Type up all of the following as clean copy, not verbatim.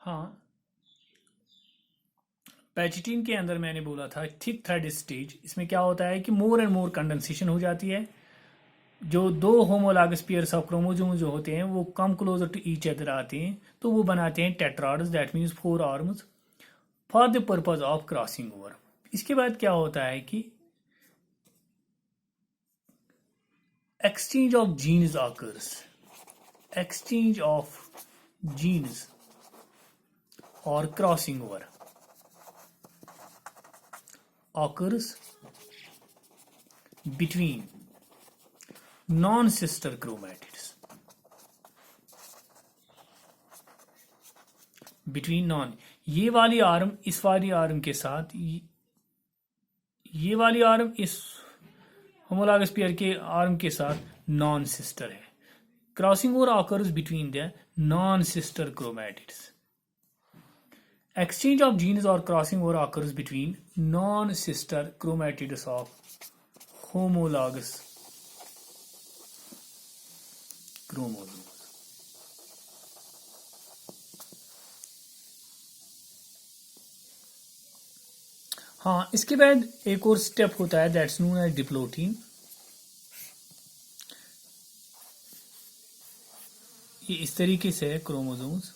हाँ, पैचिटिन के अंदर मैंने बोला था थिक थ्रेड स्टेज। इसमें क्या होता है कि मोर एंड मोर कंडेंसेशन हो जाती है। जो दो होमोलॉगस पेयर्स ऑफ क्रोमोसोम जो होते हैं वो come closer to each other आते हैं, तो वो बनाते हैं tetrads, that means 4 arms, for the purpose of crossing over. इसके बाद क्या होता है कि exchange of genes occurs. Exchange of genes or crossing over occurs between non-sister chromatids. Between non, ये वाली आर्म इस वाली आर्म के साथ, ये वाली आर्म इस होमोलॉगस पेयर के आर्म के साथ नॉन सिस्टर है। Crossing over occurs between the non sister chromatids. Exchange of genes or crossing over occurs between non-sister chromatids of homologous chromosomes. हाँ, इसके बाद एक और स्टेप होता है दैट्स नोन एज डिप्लोटीन। ये इस तरीके से है क्रोमोसोम्स।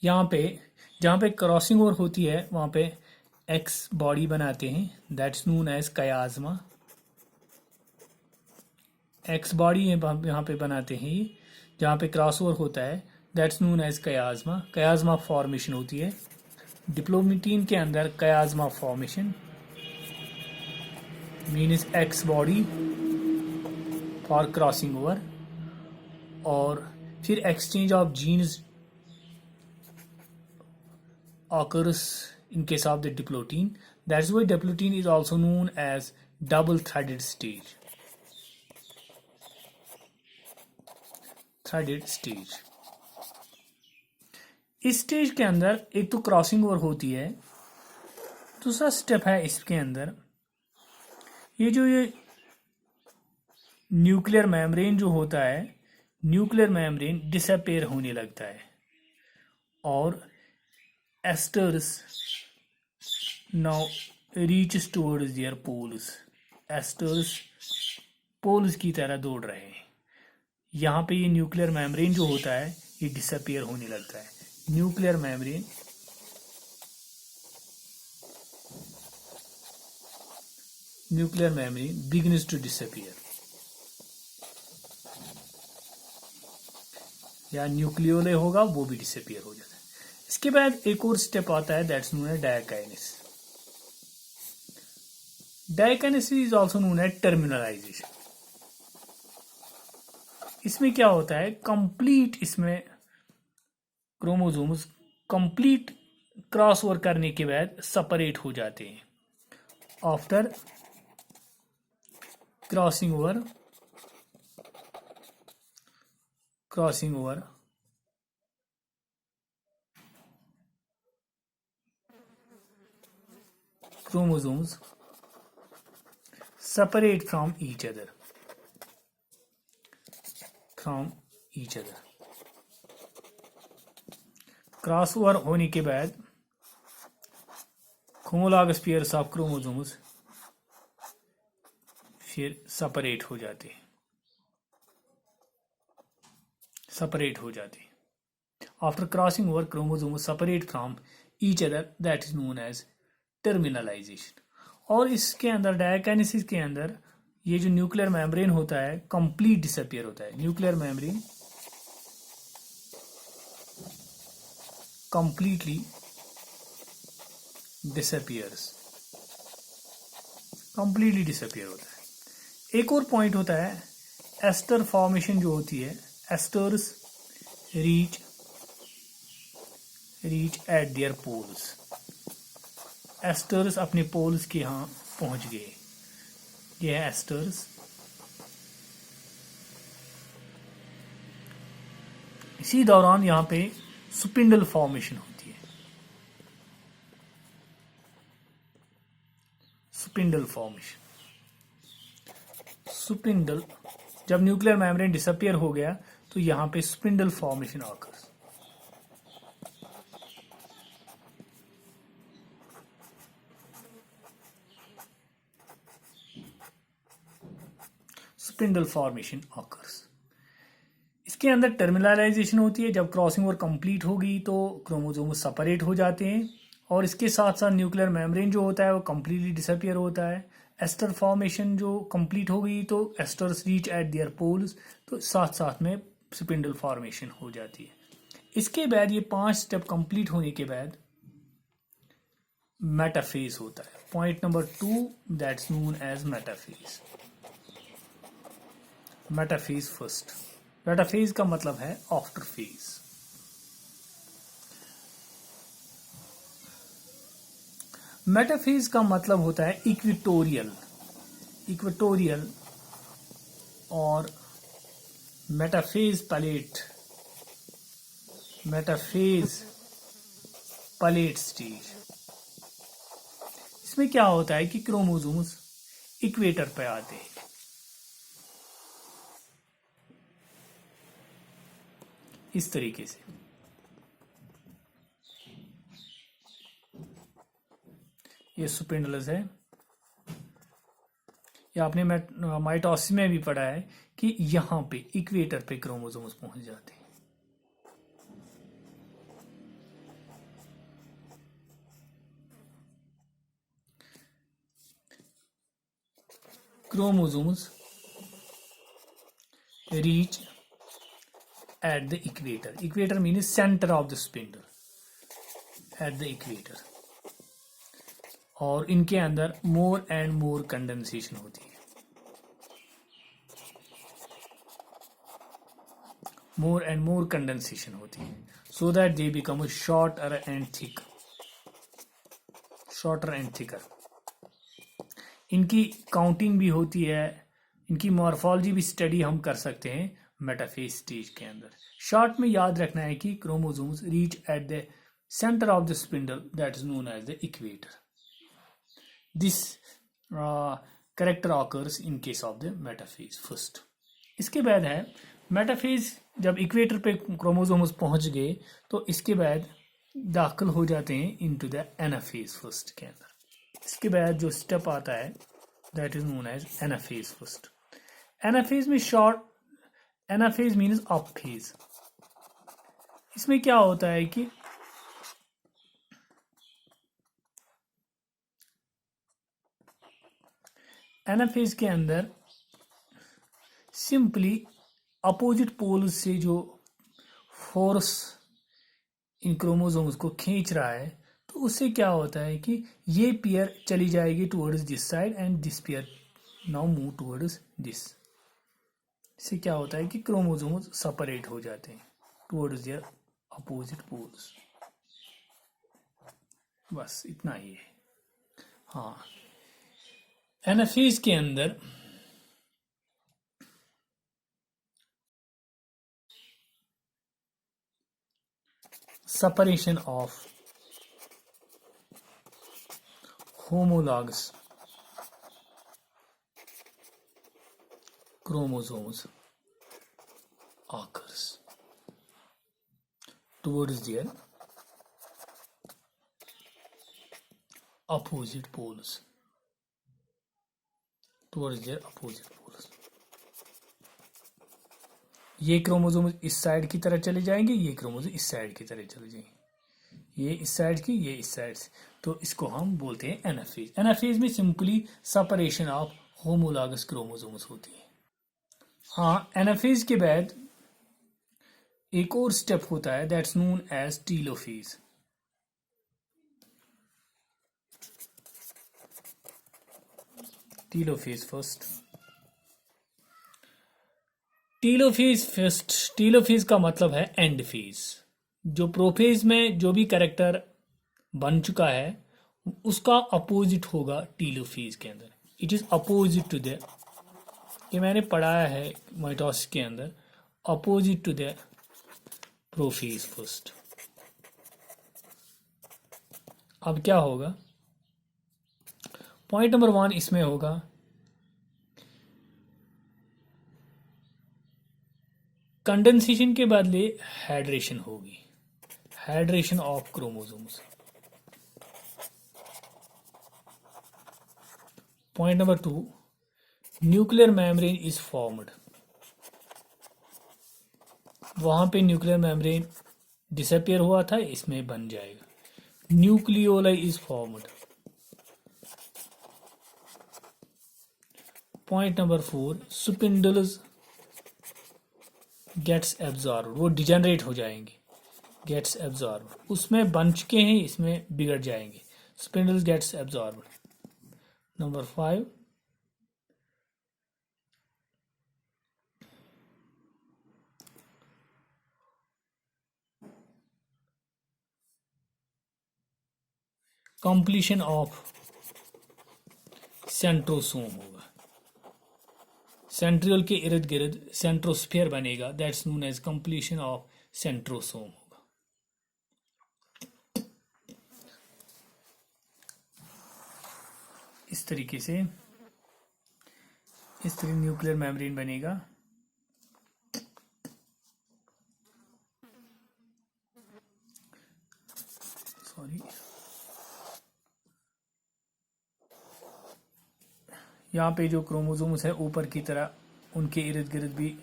यहाँ पे जहाँ पे क्रॉसिंग ओवर होती है वहाँ पे एक्स बॉडी बनाते हैं, that's known as chiasma. X body यहाँ पे बनाते हैं ये, जहाँ पे क्रॉस ओवर होता है that's known as chiasma. Chiasma formation होती है डिप्लोमेटीन के अंदर। Chiasma formation means X body for crossing over, और फिर exchange of genes occurs in case of the diplotin. That's why diplotin is also known as double-threaded stage. Threaded stage. इस stage के अंदर एक तो क्रॉसिंग ओवर होती है, दूसरा स्टेप है इसके अंदर ये न्यूक्लियर मेम्ब्रेन जो होता है, न्यूक्लियर मेम्ब्रेन डिसअपेयर होने लगता है और asters now reaches towards their poles. Asters poles की तरह दौड़ रहे हैं। यहाँ पे ये न्यूक्लियर मेम्ब्रेन जो होता है ये डिसअपियर होने लगता है। Nuclear membrane begins to disappear, या न्यूक्लियोले होगा वो भी डिसअपियर हो जाता है। इसके बाद एक और स्टेप आता है that's known as diakinesis. Diakinesis is also known as terminalisation. इसमें क्या होता है, कंप्लीट इसमें क्रोमोसोम्स कंप्लीट क्रॉस ओवर करने के बाद सेपरेट हो जाते हैं। After crossing over chromosomes separate from each other. Cross over होने के बाद होमोलॉगस पेयर्स ऑफ क्रोमोसोम्स फिर सेपरेट हो जाते हैं। After crossing over chromosomes separate from each other, that is known as terminalisation. और इसके अंदर डायकाइनेसिस के अंदर ये जो न्यूक्लियर मेम्ब्रेन होता है कंप्लीट डिसअपियर होता है। न्यूक्लियर मेम्ब्रेन कंप्लीटली डिसअपियर होता है। एक और पॉइंट होता है एस्टर फॉर्मेशन जो होती है। Asters reach at their poles. Asters अपने पोल्स के यहाँ पहुंच गए। ये है एस्टर्स। इसी दौरान यहाँ पे स्पिंडल फॉर्मेशन होती है। Spindle formation. स्पिंडल, जब न्यूक्लियर मेम्ब्रेन डिसअपियर हो गया तो यहां पे spindle formation occurs. Spindle formation occurs. इसके अंदर टर्मिनलाइजेशन होती है। जब क्रॉसिंग ओवर कंप्लीट होगी तो क्रोमोसोम सेपरेट हो जाते हैं और इसके साथ साथ न्यूक्लियर मेम्ब्रेन जो होता है वो कंप्लीटली डिसअपियर होता है। एस्टर फॉर्मेशन जो कंप्लीट हो गई तो asters reach at their poles, तो साथ साथ में स्पिंडल फॉर्मेशन हो जाती है। इसके बाद ये 5 स्टेप कंप्लीट होने के बाद मेटाफेज होता है। Point number 2 that's known as metaphase. Metaphase first. Metaphase का मतलब है आफ्टर फेज। मेटाफेज का मतलब होता है इक्वेटोरियल। इक्वेटोरियल और metaphase plate. Metaphase plate stage. इसमें क्या होता है कि क्रोमोसोम्स इक्वेटर पे आते हैं। इस तरीके से ये स्पिंडल्स है। ये आपने माइटोसिस में भी पढ़ा है कि यहां पे इक्वेटर पे क्रोमोसोम्स पहुंच जाते हैं। Chromosomes reach at the equator. Equator means center of the spindle. At the equator. और इनके अंदर more and more condensation होती है। more and more condensation होती है so that they become shorter and thicker. shorter and thicker. इनकी counting भी होती है, इनकी मॉर्फोलॉजी भी स्टडी हम कर सकते हैं मेटाफेज स्टेज के अंदर। शॉर्ट में याद रखना है कि chromosomes reach at the centre of the spindle that is known as the equator. This character occurs in case of the metaphase first. इसके बाद है मेटाफेज। जब इक्वेटर पे क्रोमोसोम्स पहुंच गए तो इसके बाद दाखिल हो जाते हैं इनटू द एनाफेज फर्स्ट के अंदर। इसके बाद जो स्टेप आता है that is known as anaphase first. Anaphase में short, anaphase means up phase. इसमें क्या होता है कि एनाफेज के अंदर सिंपली अपोजिट पोल से जो फोर्स इन क्रोमोसोम्स को खींच रहा है तो उससे क्या होता है कि ये पेयर चली जाएगी towards this side and this pair now move towards this. इससे क्या होता है कि क्रोमोसोम्स सेपरेट हो जाते हैं टुवर्ड्स देयर अपोजिट पोल्स। बस इतना ही है। हाँ, एनाफेज के अंदर separation of homologous chromosomes occurs towards their opposite poles. Towards their opposite poles. ये क्रोमोसोम इस साइड की तरह चले जाएंगे, ये क्रोमोसोम इस साइड की तरह चले जाएंगे। ये इस साइड की, ये इस साइड से, तो इसको हम बोलते हैं एनाफेज। एनाफेज में simply separation of homologous chromosomes होती है। हाँ, एनाफेज के बाद एक और स्टेप होता है that's known as telophase. Telophase first. Telophase first, telophase का मतलब है एंड फेज। जो प्रोफेज में जो भी कैरेक्टर बन चुका है उसका अपोजिट होगा टीलोफेज के अंदर। It is opposite to the, ये मैंने पढ़ाया है माइटोसिस के अंदर, opposite to the prophase first. अब क्या होगा, पॉइंट नंबर 1 इसमें होगा कंडेंसेशन के बदले हाइड्रेशन होगी, hydration of chromosomes. Point number 2, nuclear membrane is formed. वहां पे न्यूक्लियर मेम्ब्रेन डिसअपियर हुआ था, इसमें बन जाएगा। Nucleoli is formed. Point number 4, spindles gets absorb. वो डिजेनरेट हो जाएंगे, गेट्स एब्जॉर्ब। उसमें बन चुके हैं, इसमें बिगड़ जाएंगे। Spindles gets absorb. Number 5, completion of centrosome होगा। सेंट्रियोल के इर्द गिर्द सेंट्रोस्फीयर बनेगा, that's known as completion of centrosome होगा। इस तरीके से इस तरह न्यूक्लियर मेम्ब्रेन बनेगा। सॉरी, यहाँ पे जो क्रोमोसोम्स है ऊपर की तरह, उनके इर्द गिर्द भी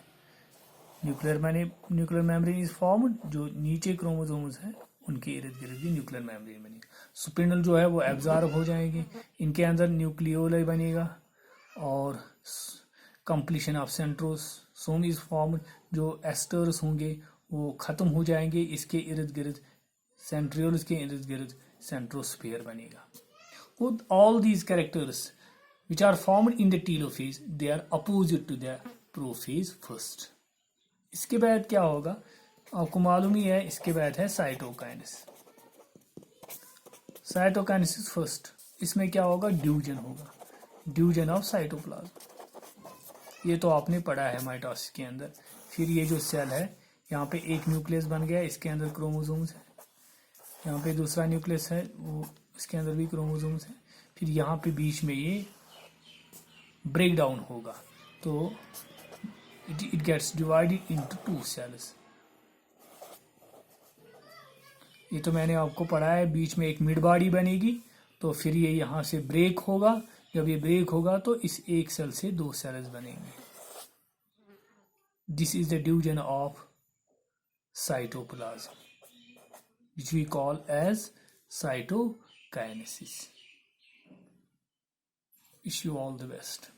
न्यूक्लियर मेम्ब्रेन इज फॉर्म्ड। जो नीचे क्रोमोसोम्स है उनके इर्द गिर्द भी न्यूक्लियर मेम्ब्रेन बनेगा। स्पिंडल जो है वो एब्जॉर्ब हो जाएंगे, इनके अंदर न्यूक्लियोलाई बनेगा और completion of centrosome is formed. जो एस्टर्स होंगे वो खत्म हो जाएंगे, इसके इर्द गिर्द सेंट्रियोल्स के इर्द गिर्द सेंट्रोस्फीयर बनेगा। With all these characters which are formed in the telophase, they are opposite to the prophase first. इसके बाद क्या होगा आपको मालूम ही है, इसके बाद है साइटोकाइनेसिस। साइटोकाइनेसिस फर्स्ट, इसमें क्या होगा, ड्यूजन होगा, ड्यूजन ऑफ साइटोप्लाज्म। ये तो आपने पढ़ा है माइटोसिस के अंदर। फिर ये जो सेल है, यहाँ पे एक न्यूक्लियस बन गया, इसके अंदर क्रोमोसोम्स है। यहाँ पे दूसरा न्यूक्लियस है, वो इसके अंदर भी क्रोमोसोम्स है। फिर यहाँ पे बीच में ये ब्रेक डाउन होगा, तो it gets divided into 2 cells. ये तो मैंने आपको पढ़ा है, बीच में एक मिड बॉडी बनेगी, तो फिर ये यहाँ से ब्रेक होगा। जब ये ब्रेक होगा तो इस एक सेल से 2 सेल्स बनेंगे। This is the division of cytoplasm which we call as cytokinesis. Wish you all the best.